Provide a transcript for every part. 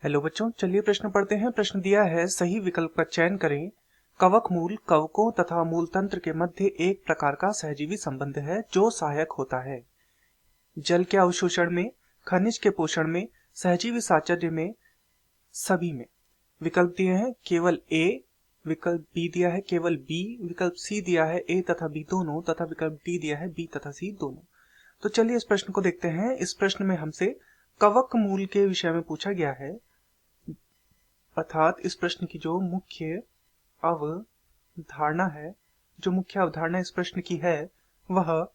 Hello बच्चों, चलिए प्रश्न पढ़ते हैं। प्रश्न दिया है, सही विकल्प का चयन करें। कवक मूल कवकों तथा मूल तंत्र के मध्य एक प्रकार का सहजीवी संबंध है जो सहायक होता है। जल के अवशोषण में, खनिज के पोषण में, सहजीवी साहचर्य में, सभी में। विकल्प दिए हैं केवल ए, विकल्प बी दिया है केवल बी, विकल्प सी दिया है ए तथा बी दोनों, तथा विकल्प डी दिया है बी तथा सी दोनों। तो चलिए इस प्रश्न को देखते हैं। इस प्रश्न में हमसे कवक मूल के विषय में पूछा गया है, अर्थात इस प्रश्न की जो मुख्य अवधारणा है, जो मुख्य अवधारणा इस प्रश्न की है वह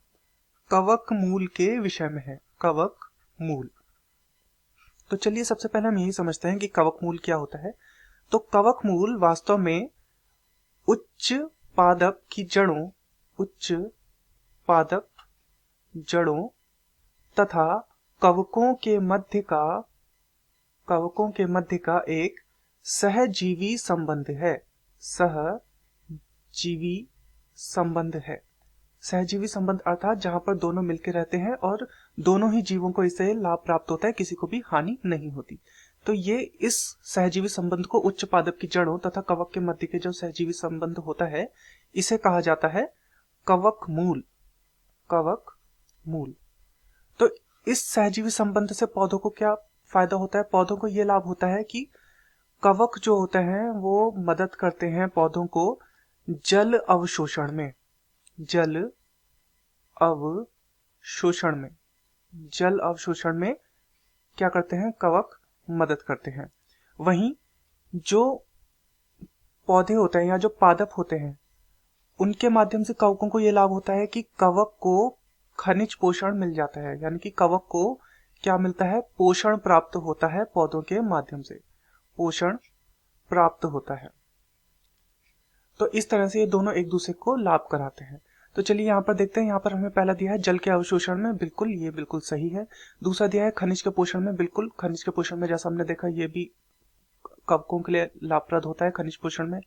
कवक मूल के विषय में है। कवक मूल। तो चलिए सबसे पहले हम यही समझते हैं कि कवक मूल क्या होता है। तो कवक मूल वास्तव में उच्च पादप की जड़ों, उच्च पादप जड़ों तथा कवकों के मध्य का एक सहजीवी संबंध है। सहजीवी संबंध है। सहजीवी संबंध अर्थात जहां पर दोनों मिलकर रहते हैं और दोनों ही जीवों को इससे लाभ प्राप्त होता है, किसी को भी हानि नहीं होती। तो ये इस सहजीवी संबंध को उच्च पादप की जड़ों तथा कवक के मध्य के जो सहजीवी संबंध होता है, इसे कहा जाता है कवक मूल। कवक मूल। तो इस सहजीवी संबंध से पौधों को क्या फायदा होता है? पौधों को यह लाभ होता है कि कवक जो होते हैं वो मदद करते हैं पौधों को जल अवशोषण में। जल अवशोषण में, जल अवशोषण में क्या करते हैं? कवक मदद करते हैं। वहीं जो पौधे होते हैं या जो पादप होते हैं, उनके माध्यम से कवकों को यह लाभ होता है कि कवक को खनिज पोषण मिल जाता है, यानी कि कवक को क्या मिलता है? पोषण प्राप्त होता है पौधों के माध्यम से, पोषण प्राप्त होता है। तो इस तरह से ये दोनों एक दूसरे को लाभ कराते हैं। तो चलिए यहाँ पर देखते हैं। यहाँ पर हमें पहला दिया है जल के अवशोषण में, बिल्कुल ये बिल्कुल सही है। दूसरा दिया है खनिज के पोषण में, बिल्कुल खनिज के पोषण में जैसा हमने देखा ये भी कवकों के लिए लाभप्रद होता है खनिज पोषण में।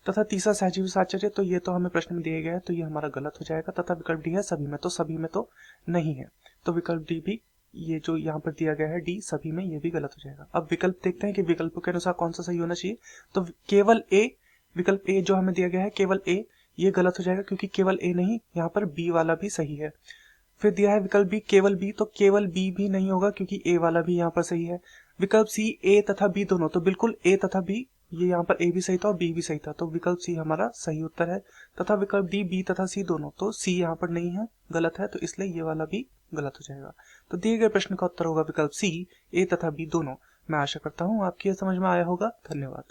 तथा तीसरा सहजीवी साहचर्य, तो ये तो हमें प्रश्न में दिए गए हैं, तो ये हमारा गलत हो जाएगा। तथा विकल्प डी है सभी में, तो सभी में तो नहीं है, तो विकल्प डी भी, ये जो यहाँ पर दिया गया है डी सभी में, ये भी गलत हो जाएगा। अब विकल्प देखते हैं कि विकल्पों के अनुसार कौन सा सही होना चाहिए। तो केवल ए, विकल्प ए जो हमें दिया गया है केवल ए, ये गलत हो जाएगा क्योंकि केवल ए नहीं, यहाँ पर बी वाला भी सही है। फिर दिया है विकल्प बी केवल बी, तो केवल बी भी नहीं होगा क्योंकि ए वाला भी यहाँ पर सही है। विकल्प सी ए तथा बी दोनों, तो बिल्कुल ए तथा बी, ये यहाँ पर ए भी सही था और बी भी सही था, तो विकल्प सी हमारा सही उत्तर है। तथा विकल्प डी बी तथा सी दोनों, तो सी यहाँ पर नहीं है, गलत है, तो इसलिए ये वाला भी गलत हो जाएगा। तो दिए गए प्रश्न का उत्तर होगा विकल्प सी, ए तथा बी दोनों। मैं आशा करता हूँ आपकी यह समझ में आया होगा। धन्यवाद।